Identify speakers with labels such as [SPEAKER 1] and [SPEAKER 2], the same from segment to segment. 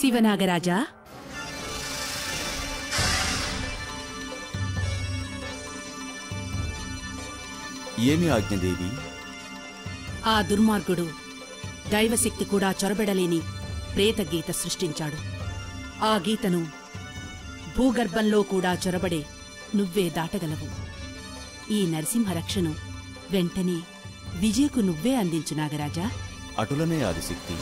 [SPEAKER 1] శివనాగరాజా,
[SPEAKER 2] ఏమి ఆజ్ఞదేవి?
[SPEAKER 1] ఆ దుర్మార్గుడు దైవశక్తి కూడా చొరబెడలేని ప్రేతగీత సృష్టించాడు. ఆ గీతను భూగర్భంలో కూడా చొరబడే నువ్వే దాటగలవు. ఈ నరసింహరక్షను వెంటనే విజయకు నువ్వే అందించు నాగరాజా.
[SPEAKER 2] అటులనే ఆదిశక్తి.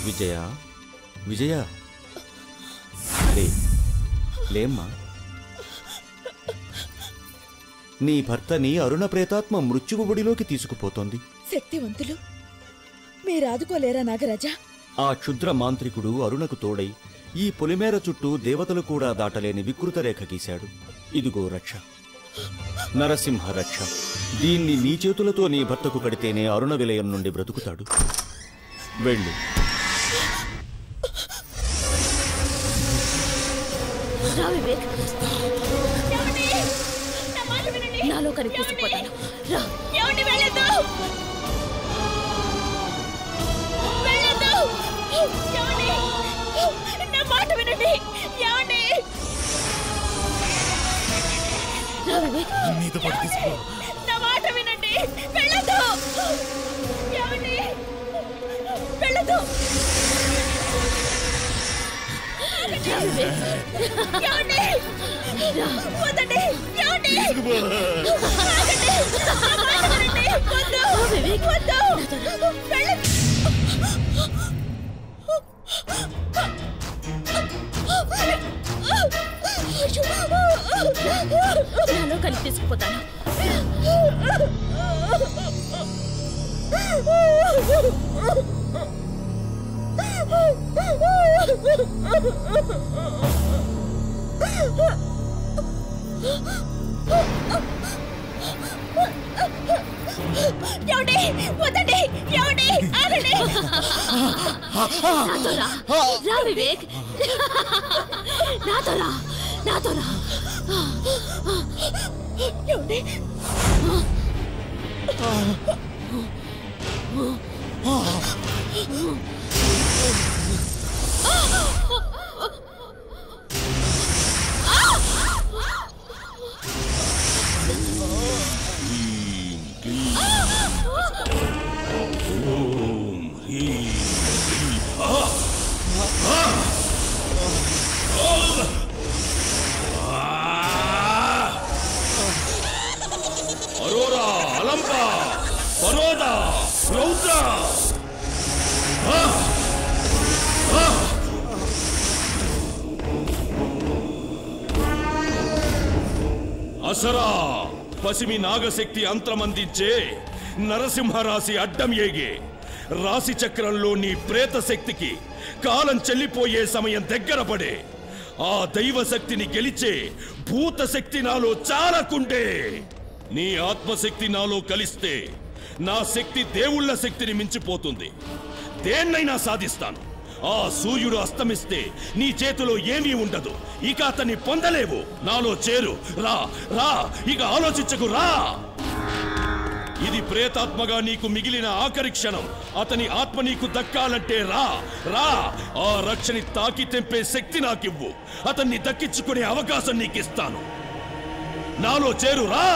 [SPEAKER 2] విజయ, విజయ, లేమ్మా. నీ భర్తని అరుణ ప్రేతాత్మ మృత్యువుబడిలోకి తీసుకుపోతోంది.
[SPEAKER 3] శక్తివంతులు మీరాదుకోలేరా నాగరాజా?
[SPEAKER 2] ఆ క్షుద్ర మాంత్రికుడు అరుణకు తోడై ఈ పొలిమేర చుట్టూ దేవతలు కూడా దాటలేని వికృత రేఖ గీశాడు. ఇదిగో రక్ష, నరసింహ రక్ష. దీన్ని నీ చేతులతో నీ భర్తకు కడితేనే అరుణ విలయం నుండి బ్రతుకుతాడు. వెళ్ళు.
[SPEAKER 3] నాలో కనిపిసిపోతాను. మాట వినండి. నా మాట వినండి. వెళ్ళదు, వెళ్ళదు. నాలో కలిపి తీసుకుపోతాను. వివేక్, నాతో రా, నాతో రా.
[SPEAKER 4] అరోరా, అలంప, పరోద, రౌద్ర. అసరా పసిమి నాగశక్తి అంతమందించే నరసింహరాశి అడ్డం ఏగే రాశి చక్రంలో నీ ప్రేత శక్తికి కాలం చెల్లిపోయే సమయం దగ్గర పడే. ఆ దైవశక్తిని గెలిచే భూత శక్తి నాలో చాలకుండే. నీ ఆత్మశక్తి నాలో కలిస్తే నా శక్తి దేవుళ్ల శక్తిని మించిపోతుంది. దేన్నైనా సాధిస్తాను. ఆ సూర్యుడు అస్తమిస్తే నీ చేతిలో ఏమీ ఉండదు. ఇక అతన్ని పొందలేవు. నాలో చేరు. రా రా, ఇక ఆలోచించకు, రా. ఇది ప్రేతాత్మగా నీకు మిగిలిన ఆఖరి క్షణం. అతని ఆత్మ నీకు దక్కాలంటే రా రా. ఆ రక్షని తాకి తెంపే శక్తి నాకివ్వు. అతన్ని దక్కించుకునే అవకాశం నీకిస్తాను. నాలో చేరు, రా.